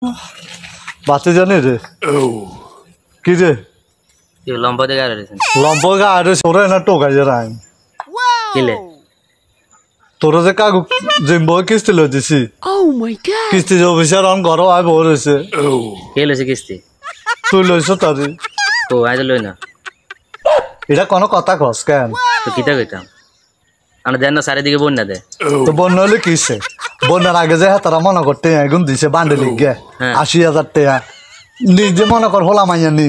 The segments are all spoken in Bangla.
বাতি জানি রে কি রে লম্পতে গাড়ি লম্বা গাড়ি সরে না টোকাই যে রাইন কিলে তোরা যে কাগু জিম্বো কিস্তি লই দিছি কিস্তি যে অফিসার অন ঘর আই বড় হইছে কে লইছে কিস্তি তুই লইছ তারি ও আই তো লই না এটা কোন কথা কস কেন তো কিতা কইতাম আমরা দেন না চারিদিকে বন্যা দে তো বন্যা হলে কিসে বন্যার আগে যে তারা মনে করতে এগুন দিছে বান্ডেলি গে ৮০,০০০ টাকা নিজে মনে কর হোলা মাইয়া নি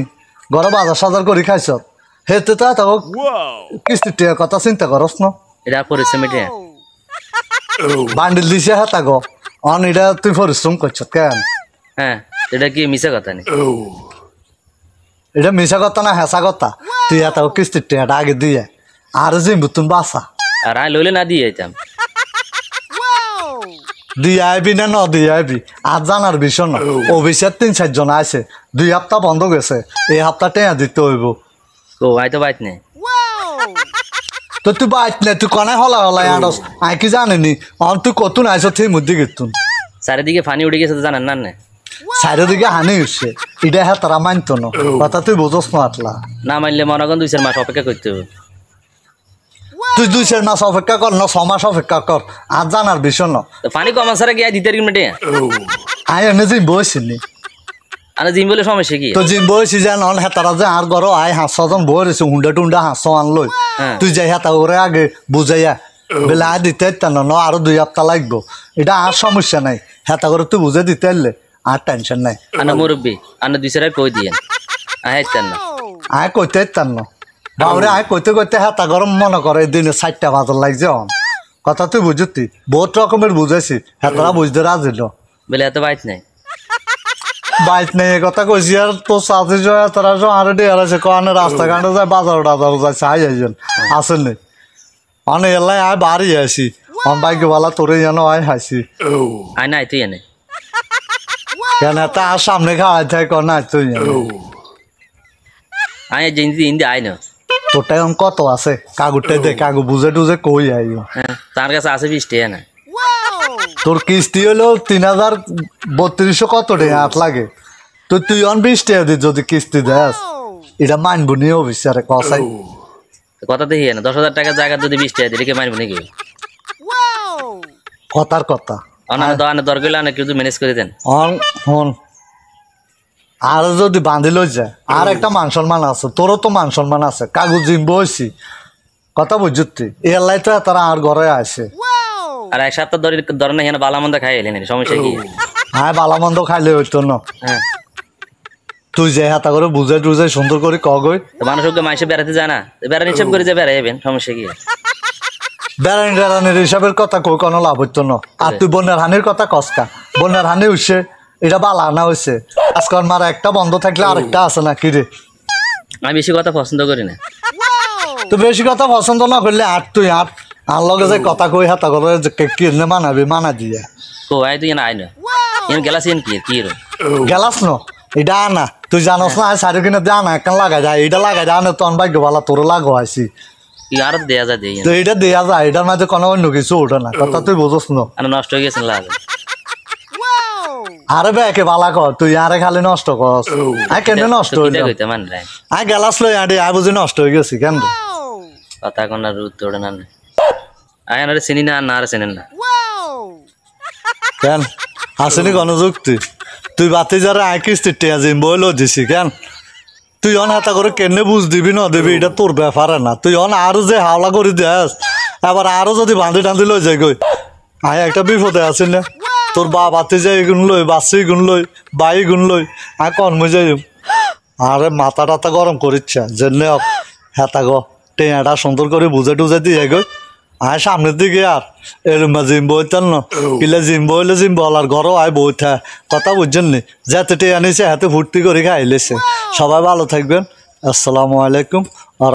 ঘরে বাজার সাজার করে খাইছ হেতে তো এত কিস্তির টাকা কথা চিন্তা করস না এটা পরিশ্রমিটে বান্ডেল দিছে হাতা গো অন এটা তুই পরিশ্রম করছ কেন হ্যাঁ এটা কি মিছা কথা নি এটা মিশা কথা না হেসা কথা তুই এত কিস্তির টাকাটা আগে দিয়ে আর জিম্বু তুমি বাসা আর আই লইলে না দিয়ে যাইতাম দিয়ে আইবি না দিয়ে আইবি আর জানার বিষয় না অফিসের ৩-৪ জন আছে ২ সপ্তাহ বন্ধ গেছে এই সপ্তাহ টেয়া দিতে হইব ও আই তো বাইত নেই তো তুই বাইত নে তুই কনে হলা হলাই আনস আই কি জানিনি অন তুই কতুন আইস তুই মুদি গেতুন চারিদিকে পানি উঠে গেছে তো জানেন না না চারিদিকে হানি উঠছে এটা হ্যাঁ তারা মানতো না কথা তুই বোঝস না আটলা না মানলে মনে করেন ২-৪ মাস অপেক্ষা করতে হবে তুই ২-৪ মাস অপেক্ষা কর না ৬ মাস অপেক্ষা কর আর জানার বিষয় না তো পানি কম আসারে গিয়ে দিতে মিনিটে আই এনে জিম বসিনি আরে জিম বলে সমস্যা কি তো জিম বসি যে নন হেতারা যে আর ঘর আই ৫০০ বই রয়েছে হুন্ডা টুন্ডা ৫০০ আনলই তুই যাই হেতা করে আগে বুঝাইয়া বেলা আয় দিতে না আরো ২ সপ্তাহ লাগবো এটা আর সমস্যা নাই হেতা করে তুই বুঝে দিতে পারলে আর টেনশন নাই আনা মুরব্বী আনা ২-৪ কই দিয়েন আইতেন না আয় কইতে পারতাম না বাবরে আয় কইতে কইতে হেতা গরম মনে করে দিনে ৪টা বাজার লাগছে অন কথা তুই বুঝতি বহুত রকমের বুঝাইছি হেতারা বুঝতে রাজি ল বলে এত বাইত নাই বাইক নেই কথা কইছি আর তো সাথে জয় তারা সব আরে ডেয়ার আছে কারণে রাস্তাঘাটে যায় বাজার টাজার যাচ্ছে আই আইজন আসেন নি অনেক এলাই আয় বাড়ি আসি অন বাইক বালা তোরে যেন আয় হাসি আই নাই তুই এনে কেন তা আর সামনে খাওয়াই থাকে কর না তুই আই জিন্দি ইন্দি আই না তোরটা এখন কত আছে কাগজটাই দে কাগজ বুঝে টুঝে কই আইও তার কাছে আছে ২০ টাকা না তোর কিস্তি হলো ৩,৩২০ কত টাকা হাত লাগে তো তুই অন ২০ টাকা দি যদি কিস্তি দেস এটা মানবো নি অফিসারে কসাই কথা দেখি না ১০,০০০ টাকার জায়গা যদি ২০ টাকা দিলে কে মানবো নাকি কথার কথা অনার দরকার হলে কিছু ম্যানেজ করে দেন অন হন আর যদি বাঁধি লই যায় আর একটা মান সম্মান আছে তোরও তো মান সম্মান আছে কাগজ জিম্ব হয়েছি কথা বুঝতি এলাই তো তারা আর ঘরে আসে আর ১ সপ্তাহ ধরে না এখানে বালামন্দ খাই এলেন সমস্যা কি হ্যাঁ বালামন্দ খাইলে হইতো না হ্যাঁ তুই যে হাতা করে বুঝে টুঝে সুন্দর করে কগই মানুষকে মাইসে বেড়াতে যায় না বেড়ানি হিসাব করে যে বেড়াইবেন সমস্যা কি বেড়ানি টেরানির হিসাবের কথা কই কোনো লাভ হইতো না আর তুই বন্যার হানির কথা কসকা বন্যার হানি হইছে এটা বালা আনা হয়েছে আজকাল মারা একটা বন্ধ থাকলে আরেকটা আছে না কি রে আমি বেশি কথা পছন্দ করি না তো বেশি কথা পছন্দ না করলে আর তুই আর আর লগে যে কথা কই হাতা করে কিনে মানাবি মানা দিয়ে ও আই তুই আই না এন গেলাস এন কি রে গেলাস ন এটা আনা তুই জানোস না সারি কিনে দে আনা একখান লাগাই যায় এটা লাগাই যায় আনে তখন ভাগ্য ভালো তোর লাগো আইসি আর দেয়া যায় দেই তো এটা দেয়া যায় এটার মাঝে কোনো অন্য কিছু ওঠে না কথা তুই বুঝোস না নষ্ট হয়ে গেছে লাগে আরে বেকে বালা কর তুই আরে খালি নষ্ট করস আই কেন নষ্ট হইল আই গেলাস লই আডি আই বুঝি নষ্ট হয়ে গেছি কেন কথা কোন আর উত্তর না আই আরে চিনি না না আর চিনেন না কেন আসেনি কোনো যুক্তি তুই বাতি যারা আই কিস্তি টিয়া জিম বইল দিছি কেন তুই অন হাতা করে কেনে বুঝ দিবি না দিবি এটা তোর ব্যাপারে না তুই অন আরো যে হাওলা করে দেস এবার আরো যদি বাঁধি টান্ধি লই যাই গই আই একটা বিপদে আছি না তোর বাতি যাই গুণ লই বাসি গুণ লই বাই গুণ লই আই কর্ম যাই আরে মাথা টাথা গরম করিচ্ছা জেনে হেতা গো টেয়াটা সুন্দর করে বুঝে টুঝে দিয়ে গই আয় সামনের দিকে আর এরম জিম বইতেন না কিলে জিম বইলে জিম বলার ঘরও আয় বইথা কথা বুঝছেন নি যাতে টেয়া নিছে হাতে ফুর্তি করে খাইলেছে সবাই ভালো থাকবেন আসসালামু আলাইকুম।